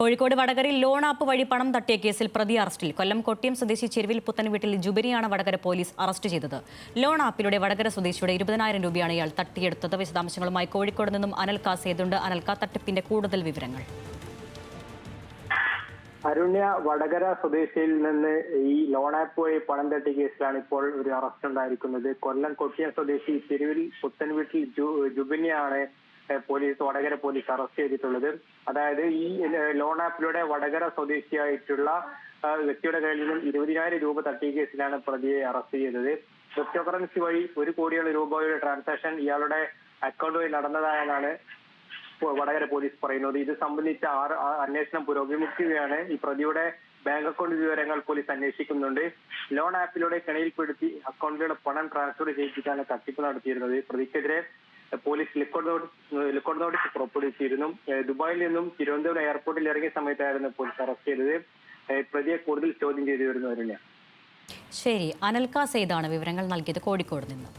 കോഴിക്കോട് വടകരയിൽ loan app വഴി പണം തട്ടിയ കേസിൽ പ്രതി അറസ്റ്റിൽ. കൊല്ലം കൊട്ടിയം സ്വദേശി ചെരുവിൽ പുത്തൻ വീട്ടിൽ ജുബിരിയാണ് വടകര പോലീസ് അറസ്റ്റ് ചെയ്തത്. ലോൺ ആപ്പിലൂടെ വടകര സ്വദേശിയുടെ 20,000 രൂപയാണ് ഇയാൾ തട്ടിയെടുത്തത്. വിശദാംശങ്ങളുമായി കോഴിക്കോട് നിന്നും അനൽക സേതുണ്ട്. അനൽക, തട്ടിപ്പിന്റെ കൂടുതൽ വിവരങ്ങൾ. അരുണ്യ, വടകര സ്വദേശിയിൽ നിന്ന് ഈ ലോൺ ആപ്പ് വഴി പണം തട്ടിയ കേസിലാണ് ഇപ്പോൾ ഒരു അറസ്റ്റ് ഉണ്ടായിരിക്കുന്നത്. കൊല്ലം കൊട്ടിയം സ്വദേശി ചെരുവിൽ പുത്തൻ വീട്ടിൽ ജുബിനെയാണ് വടകര പോലീസ് അറസ്റ്റ് ചെയ്തിട്ടുള്ളത്. അതായത് ഈ ലോൺ ആപ്പിലൂടെ വടകര സ്വദേശിയായിട്ടുള്ള വ്യക്തിയുടെ കയ്യിൽ നിന്നും 20,000 രൂപ തട്ടിയ കേസിലാണ് പ്രതിയെ അറസ്റ്റ് ചെയ്തത്. ക്രിപ്റ്റോ കറൻസി വഴി 1 കോടിയോളം രൂപയുടെ ട്രാൻസാക്ഷൻ ഇയാളുടെ അക്കൗണ്ട് വഴി നടന്നതായാണ് വടകര പോലീസ് പറയുന്നത്. ഇത് സംബന്ധിച്ച അന്വേഷണം പുരോഗമിക്കുകയാണ്. ഈ പ്രതിയുടെ ബാങ്ക് അക്കൗണ്ട് വിവരങ്ങൾ പോലീസ് അന്വേഷിക്കുന്നുണ്ട്. ലോൺ ആപ്പിലൂടെ കെണിയിൽപ്പെടുത്തി അക്കൗണ്ടിലൂടെ പണം ട്രാൻസ്ഫർ ചെയ്യിപ്പിച്ചാണ് തട്ടിപ്പ് നടത്തിയിരുന്നത്. പ്രതിക്കെതിരെ പോലീസ് ലുക്കൌട്ട് നോട്ടീസ് പുറപ്പെടുവിച്ചിരുന്നു. ദുബായിൽ നിന്നും തിരുവനന്തപുരം എയർപോർട്ടിൽ ഇറങ്ങിയ സമയത്തായിരുന്നു പോലീസ് അറസ്റ്റ് ചെയ്തത്. പ്രതിയെ കൂടുതൽ ചോദ്യം ചെയ്തു വരുന്നവരില്ല. ശരി, അനൽക സേതാണ് വിവരങ്ങൾ നൽകിയത് കോഴിക്കോട് നിന്ന്.